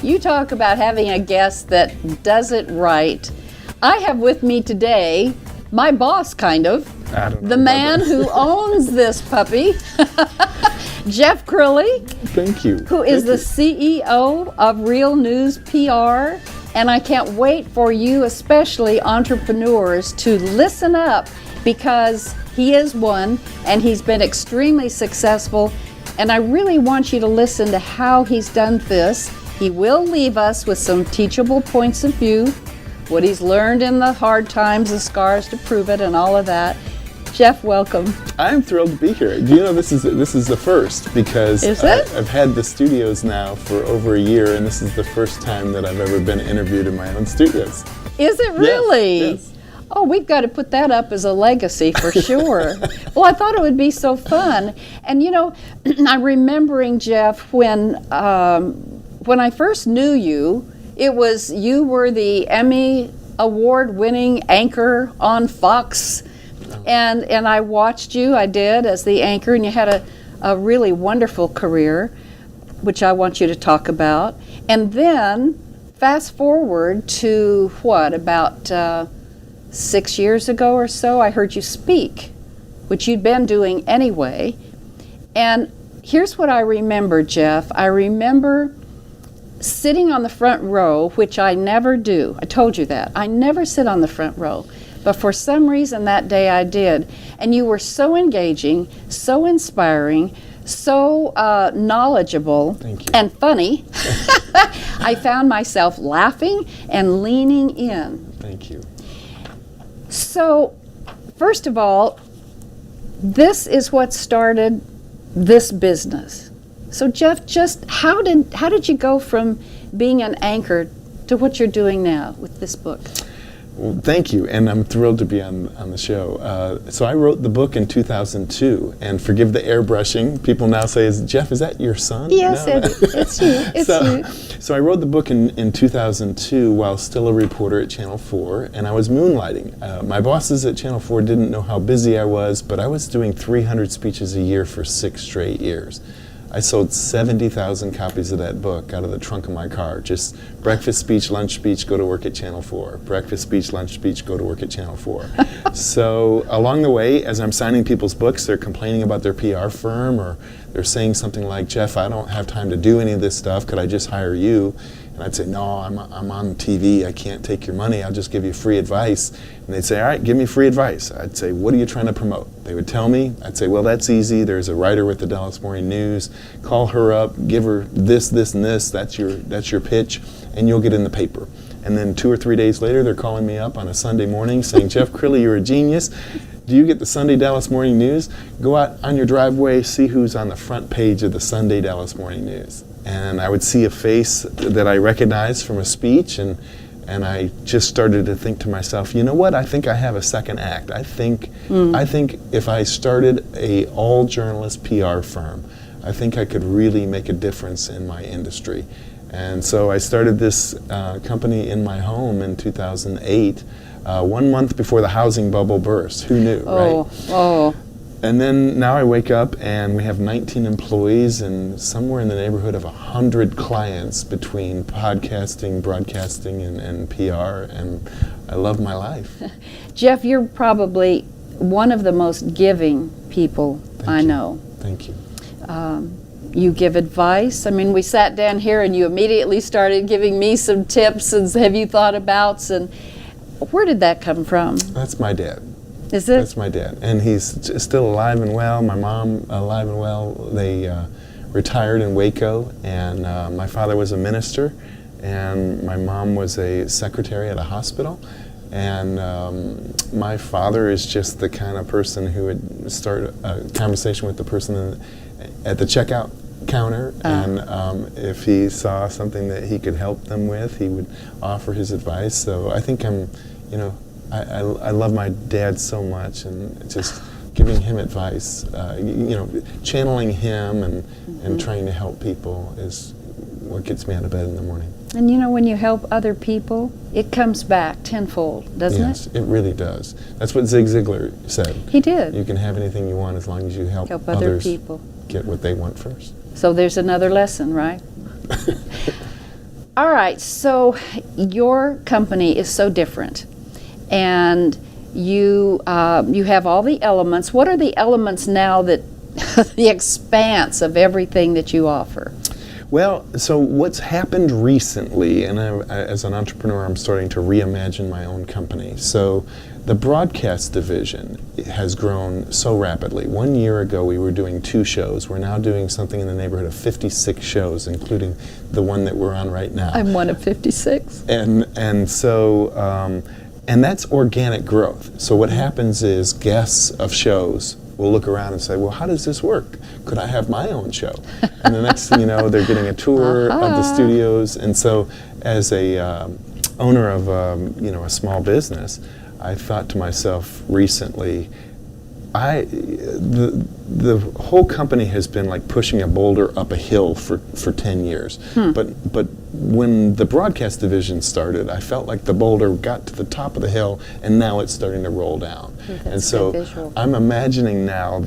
You talk about having a guest that does it right. I have with me today my boss, kind of, the man who owns this puppy, Jeff Crilley. Thank you. Who is the CEO of Real News PR. And I can't wait for you, especially entrepreneurs, to listen up, because he is one and he's been extremely successful. And I really want you to listen to how he's done this. He will leave us with some teachable points of view, what he's learned in the hard times, the scars to prove it, and all of that. Jeff, welcome. I'm thrilled to be here. Do you know this is the first, because I've had the studios now for over a year, and this is the first time that I've ever been interviewed in my own studios. Is it really? Yes. Oh, we've got to put that up as a legacy for sure. Well, I thought it would be so fun. And you know, I'm remembering, Jeff, when I first knew you, you were the Emmy award-winning anchor on Fox. And I watched you, I did, as the anchor, and you had a really wonderful career, which I want you to talk about. And then, fast forward to, about 6 years ago or so, I heard you speak, which you'd been doing anyway. And here's what I remember, Jeff. I remember sitting on the front row, which I never do. I told you that. I never sit on the front row. But for some reason that day I did. And you were so engaging, so inspiring, so knowledgeable and funny. I found myself laughing and leaning in. Thank you. So, first of all, this is what started this business. So Jeff, just how did you go from being an anchor to what you're doing now with this book? Well, thank you, and I'm thrilled to be on the show. So I wrote the book in 2002, and forgive the airbrushing. People now say, Jeff, is that your son? Yes, no. It's you. It's you. So I wrote the book in 2002 while still a reporter at Channel 4, and I was moonlighting. My bosses at Channel 4 didn't know how busy I was, but I was doing 300 speeches a year for 6 straight years. I sold 70,000 copies of that book out of the trunk of my car. Just breakfast speech, lunch speech, go to work at Channel 4. Breakfast speech, lunch speech, go to work at Channel 4. So along the way, as I'm signing people's books, they're complaining about their PR firm, or they're saying something like, Jeff, I don't have time to do any of this stuff. Could I just hire you? And I'd say, no, I'm on TV. I can't take your money. I'll just give you free advice. And they'd say, all right, give me free advice. I'd say, what are you trying to promote? They would tell me. I'd say, well, that's easy. There's a writer with the Dallas Morning News. Call her up, give her this, this, and this. That's your pitch, and you'll get in the paper. And then 2 or 3 days later, they're calling me up on a Sunday morning saying, Jeff Crilley, you're a genius. Do you get the Sunday Dallas Morning News? Go out on your driveway, see who's on the front page of the Sunday Dallas Morning News. And I would see a face that I recognized from a speech, and I just started to think to myself, you know what? I think I have a second act. I think if I started a all-journalist PR firm, I think I could really make a difference in my industry. And so I started this company in my home in 2008, 1 month before the housing bubble burst. Who knew, right? Oh. And then now I wake up and we have 19 employees and somewhere in the neighborhood of 100 clients between podcasting, broadcasting, and PR, and I love my life. Jeff, you're probably one of the most giving people I know. Thank you. You give advice. I mean, we sat down here and you immediately started giving me some tips and have you thought abouts, and where did that come from? That's my dad. Is it? That's my dad, and he's still alive and well. My mom, alive and well. They retired in Waco, and my father was a minister, and my mom was a secretary at a hospital. And my father is just the kind of person who would start a conversation with the person at the checkout counter, and if he saw something that he could help them with, he would offer his advice. So I think I love my dad so much, and just giving him advice, channeling him and trying to help people is what gets me out of bed in the morning. And you know, when you help other people, it comes back tenfold, doesn't it? Yes, it really does. That's what Zig Ziglar said. He did. You can have anything you want as long as you help other others people get what they want first. So there's another lesson, right? All right, so your company is so different, and you have all the elements. What are the elements now that the expanse of everything that you offer? Well, so what's happened recently, and as an entrepreneur, I'm starting to reimagine my own company. So the broadcast division has grown so rapidly. 1 year ago, we were doing 2 shows. We're now doing something in the neighborhood of 56 shows, including the one that we're on right now. I'm one of 56. And so, and that's organic growth. So what happens is guests of shows will look around and say, well, how does this work? Could I have my own show? And the next thing you know, they're getting a tour of the studios. And so as a owner of a small business, I thought to myself recently, the whole company has been like pushing a boulder up a hill for 10 years. But when the broadcast division started, I felt like the boulder got to the top of the hill, and now it's starting to roll down. And so I'm imagining now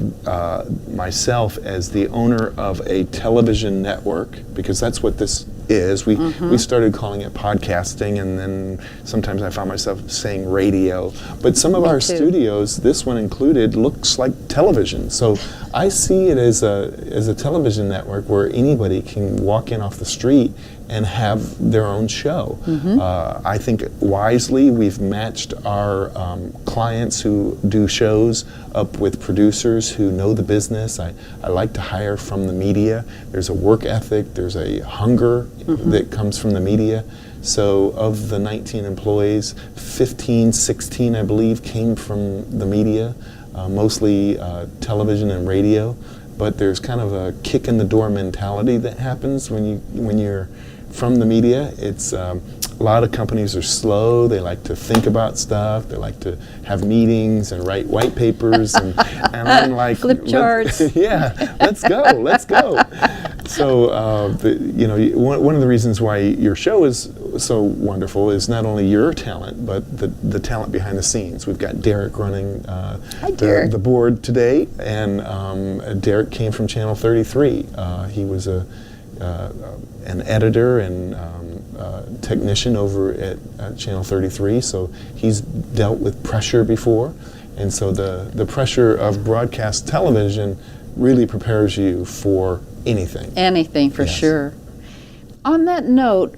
myself as the owner of a television network, because that's what this is. We started calling it podcasting, and then sometimes I found myself saying radio. But some of our studios, this one included, looks like television. So I see it as a television network where anybody can walk in off the street and have their own show. I think wisely we've matched our clients who do shows up with producers who know the business. I like to hire from the media. There's a work ethic, there's a hunger that comes from the media. So of the 19 employees, 15, 16 I believe came from the media, mostly television and radio. But there's kind of a kick in the door mentality that happens when you're from the media. It's a lot of companies are slow. They like to think about stuff. They like to have meetings and write white papers, and I'm like, flip charts. Yeah, let's go. So one of the reasons why your show is so wonderful is not only your talent, but the talent behind the scenes. We've got Derek running the board today, and Derek came from Channel 33. He was an editor and technician over at Channel 33, so he's dealt with pressure before, and so the pressure of broadcast television really prepares you for anything. Anything, for sure. On that note,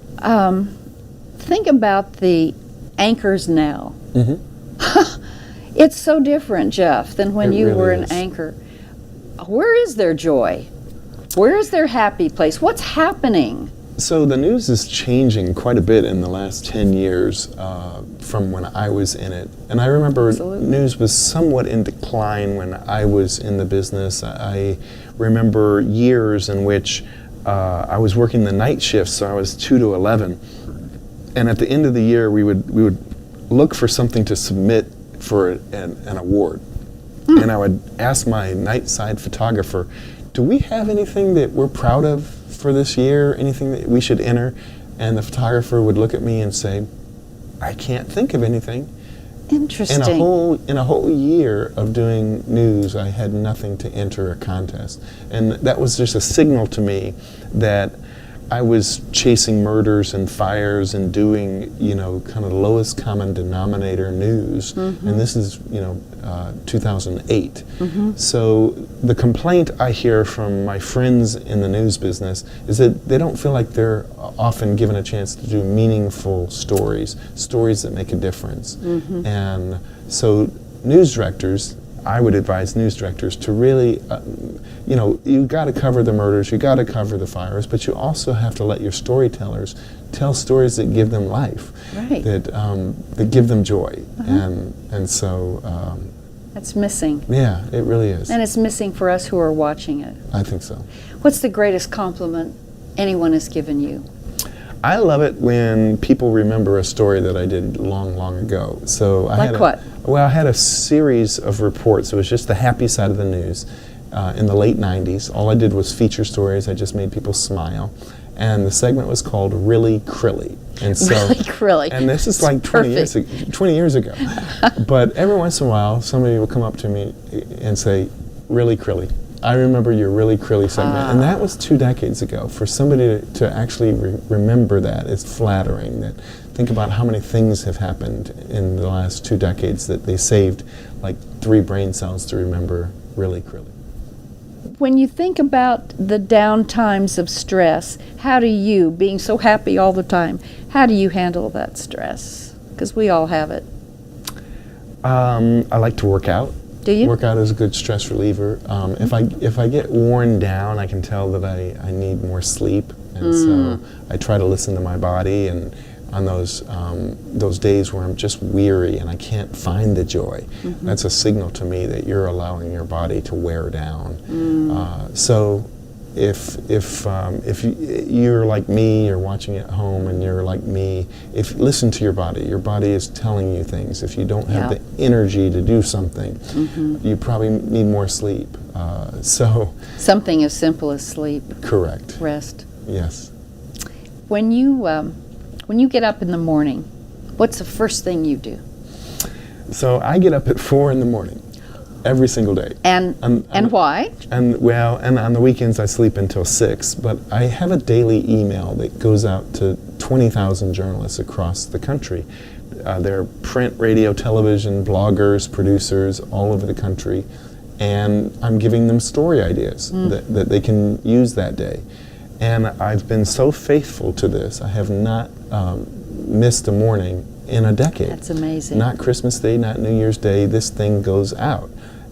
think about the anchors now. It's so different, Jeff, than when you were an anchor. Where is their joy? Where is their happy place? What's happening? So the news is changing quite a bit in the last 10 years from when I was in it. And I remember news was somewhat in decline when I was in the business. I remember years in which I was working the night shifts, so I was 2 to 11. And at the end of the year, we would look for something to submit for an award. And I would ask my night side photographer, do we have anything that we're proud of for this year, anything that we should enter? And the photographer would look at me and say, I can't think of anything. Interesting. In a whole year of doing news, I had nothing to enter a contest. And that was just a signal to me that I was chasing murders and fires and doing, kind of the lowest common denominator news. And this is, 2008. So the complaint I hear from my friends in the news business is that they don't feel like they're often given a chance to do meaningful stories that make a difference. And so news directors, I would advise news directors to really, you got to cover the murders, you got to cover the fires, but you also have to let your storytellers tell stories that give them life, that give them joy, and so that's missing. Yeah, it really is. And it's missing for us who are watching it. I think so. What's the greatest compliment anyone has given you? I love it when people remember a story that I did long, long ago. So I had a series of reports. It was just the happy side of the news in the late 90s. All I did was feature stories. I just made people smile. And the segment was called Really Crilley. And so, Really Crilley. And this is like 20 years ago. But every once in a while, somebody will come up to me and say, Really Crilley. I remember your Really Crilley segment, and that was 2 decades ago. For somebody to actually remember that is flattering. That think about how many things have happened in the last 2 decades that they saved like 3 brain cells to remember Really Crilley. When you think about the down times of stress, how do you, being so happy all the time, how do you handle that stress? Because we all have it. I like to work out. Do you? Work out is a good stress reliever. If I get worn down, I can tell that I need more sleep, and so I try to listen to my body. And on those days where I'm just weary and I can't find the joy, that's a signal to me that you're allowing your body to wear down. So if you're like me, you're watching at home, and you're like me, listen to your body. Your body is telling you things. If you don't have the energy to do something, you probably need more sleep. So something as simple as sleep. Correct. Rest. Yes. When you get up in the morning, what's the first thing you do? So I get up at 4 in the morning. Every single day. And why? And on the weekends I sleep until 6, but I have a daily email that goes out to 20,000 journalists across the country. They're print, radio, television, bloggers, producers all over the country, and I'm giving them story ideas that they can use that day. And I've been so faithful to this. I have not missed a morning in a decade. That's amazing. Not Christmas Day, not New Year's Day. This thing goes out.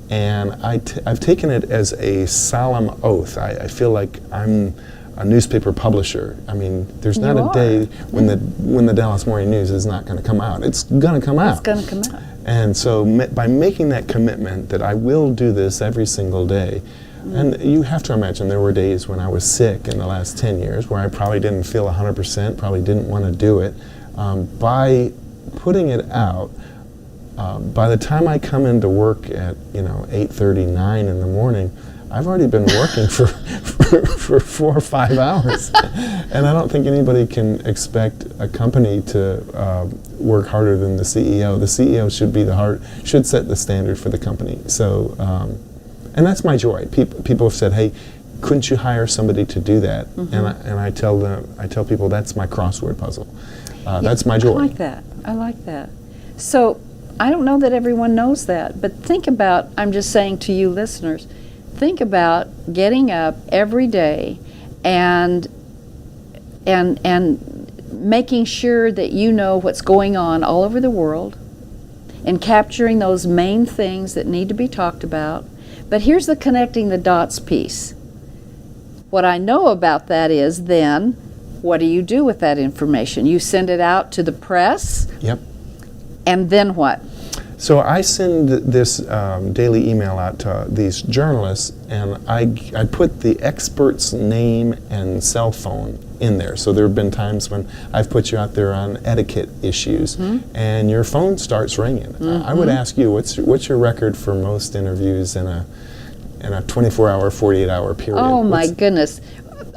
And I've taken it as a solemn oath. I feel like I'm a newspaper publisher. I mean, there's not a day when the Dallas Morning News is not going to come out. It's going to come out. It's going to come out. And so by making that commitment that I will do this every single day, and you have to imagine there were days when I was sick in the last 10 years where I probably didn't feel 100%, probably didn't want to do it. By putting it out, by the time I come into work at 8:30, 9 in the morning, I've already been working for 4 or 5 hours, and I don't think anybody can expect a company to work harder than the CEO. The CEO should set the standard for the company. So, and that's my joy. People have said, "Hey, couldn't you hire somebody to do that?" And I tell people that's my crossword puzzle. That's my joy. I like that. So I don't know that everyone knows that, but think about, I'm just saying to you listeners, think about getting up every day and making sure that you know what's going on all over the world and capturing those main things that need to be talked about. But here's the connecting the dots piece. What I know about that is then, what do you do with that information? You send it out to the press? Yep. And then what? So I send this daily email out to these journalists, and I put the expert's name and cell phone in there. So there have been times when I've put you out there on etiquette issues, and your phone starts ringing. I would ask you, what's your record for most interviews in a 24-hour, 48-hour period? Oh my goodness.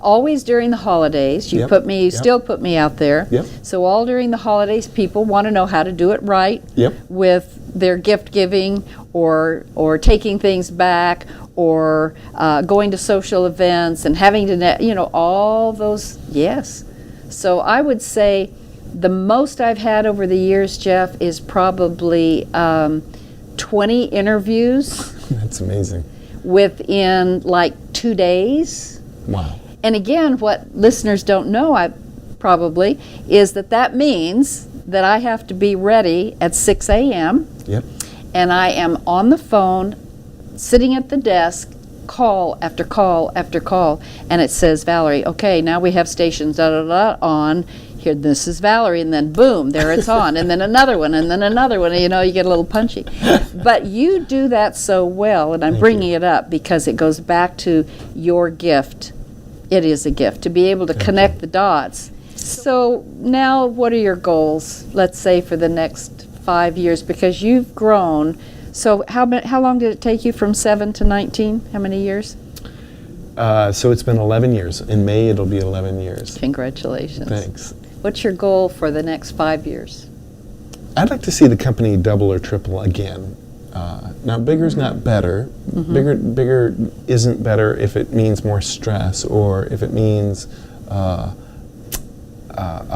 Always during the holidays. You still put me out there. Yep. So all during the holidays, people want to know how to do it right with their gift giving or taking things back or going to social events and having to, all those, yes. So I would say the most I've had over the years, Jeff, is probably 20 interviews. That's amazing. Within like 2 days. Wow. And again, what listeners don't know, is that means that I have to be ready at 6 a.m. Yep. And I am on the phone, sitting at the desk, call after call after call, and it says, Valerie, okay, now we have stations on. Here, this is Valerie, and then boom, there it's on, and then another one, and then another one, you get a little punchy. But you do that so well, and I'm bringing it up because it goes back to your gift. It is a gift to be able to connect the dots. So now what are your goals, let's say, for the next 5 years? Because you've grown. So how long did it take you from 7 to 19? How many years? So it's been 11 years. In May, it'll be 11 years. Congratulations. Thanks. What's your goal for the next 5 years? I'd like to see the company double or triple again. Now, bigger's not better. Bigger isn't better if it means more stress or if it means a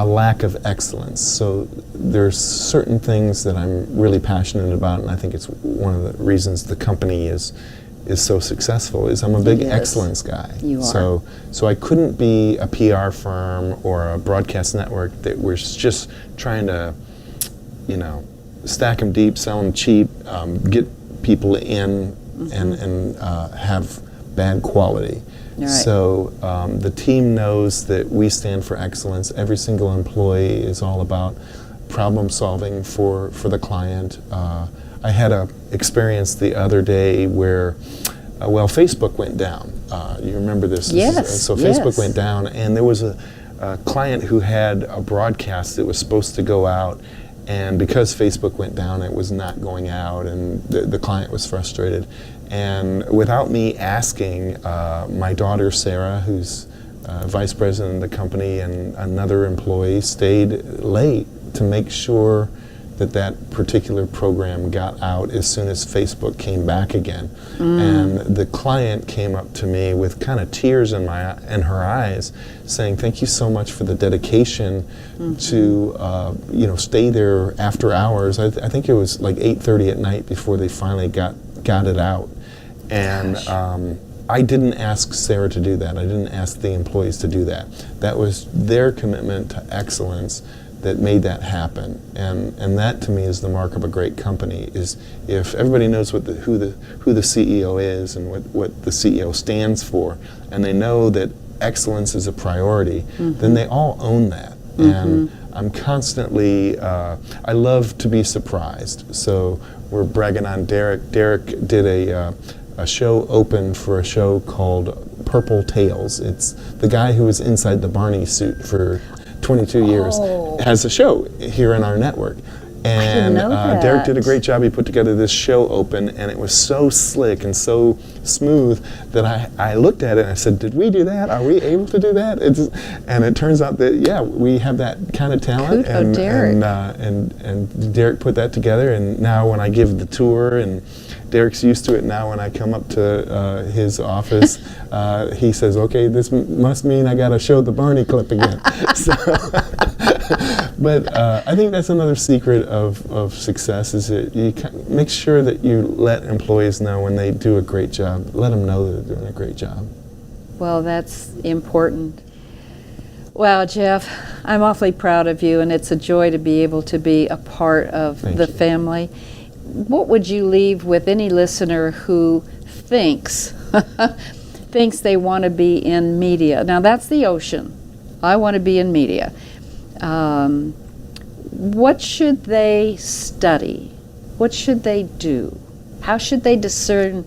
lack of excellence. So there's certain things that I'm really passionate about, and I think it's one of the reasons the company is so successful, is I'm a big excellence guy. You are. So I couldn't be a PR firm or a broadcast network that was just trying to, stack them deep, sell them cheap, get people in and have bad quality. Right. So the team knows that we stand for excellence. Every single employee is all about problem solving for the client. I had a experience the other day where, Facebook went down. You remember this? Yes. So Facebook went down, and there was a client who had a broadcast that was supposed to go out, and because Facebook went down, it was not going out, and the client was frustrated. And without me asking, my daughter Sarah, who's vice president of the company, and another employee stayed late to make sure that particular program got out as soon as Facebook came back again. And the client came up to me with kind of tears in her eyes, saying, "Thank you so much for the dedication to stay there after hours." I think it was like 8:30 at night before they finally got it out. And I didn't ask Sarah to do that. I didn't ask the employees to do that. That was their commitment to excellence that made that happen, and that to me is the mark of a great company. Is if everybody knows who the CEO is and what the CEO stands for, and they know that excellence is a priority, then they all own that. And I'm constantly, I love to be surprised. So we're bragging on Derek. Derek did a show open for a show called Purple Tails. It's the guy who was inside the Barney suit for 22 years has a show here in our network. And Derek did a great job. He put together this show open, and it was so slick and so smooth that I looked at it and I said, "Did we do that? Are we able to do that?" And it turns out that, yeah, we have that kind of talent. And Derek put that together, and now when I give the tour, and Derek's used to it now, when I come up to his office, he says, "Okay, this must mean I got to show the Barney clip again." But I think that's another secret of success, is that you make sure that you let employees know when they do a great job. Let them know that they're doing a great job. Well, that's important. Wow, Jeff, I'm awfully proud of you, and it's a joy to be able to be a part of the family. What would you leave with any listener who thinks they want to be in media? Now, that's the ocean. I want to be in media. What should they study? What should they do? How should they discern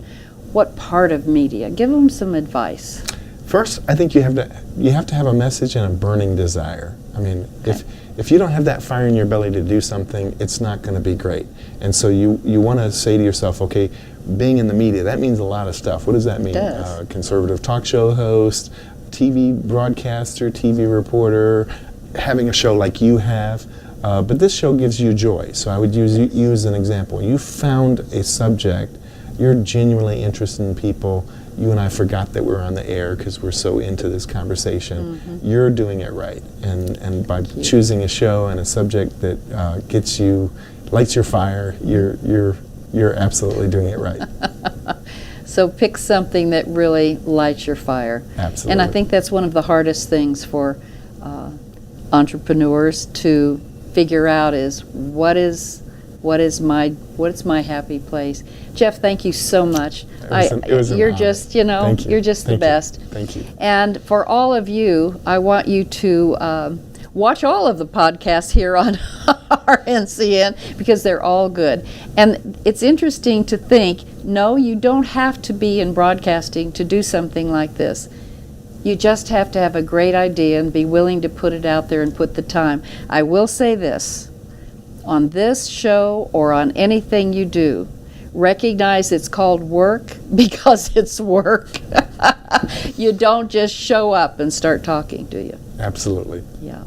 what part of media? Give them some advice. First, I think you have to have a message and a burning desire. I mean, if you don't have that fire in your belly to do something, it's not going to be great. And so you want to say to yourself, okay, being in the media, that means a lot of stuff. What does that mean? Conservative talk show host, TV broadcaster, TV reporter, having a show like you have. But this show gives you joy. So I would use you as an example. You found a subject, you're genuinely interested in people. You and I forgot that we're on the air because we're so into this conversation. You're doing it right. And by choosing a show and a subject that lights your fire, you're absolutely doing it right. So pick something that really lights your fire. Absolutely. And I think that's one of the hardest things for entrepreneurs to figure out is what is my happy place. Jeff, thank you so much. You're just, you're just the best. Thank you. And for all of you, I want you to watch all of the podcasts here on RNCN because they're all good. And it's interesting to think, no, you don't have to be in broadcasting to do something like this. You just have to have a great idea and be willing to put it out there and put the time. I will say this, on this show or on anything you do, recognize it's called work because it's work. You don't just show up and start talking, do you? Absolutely. Yeah.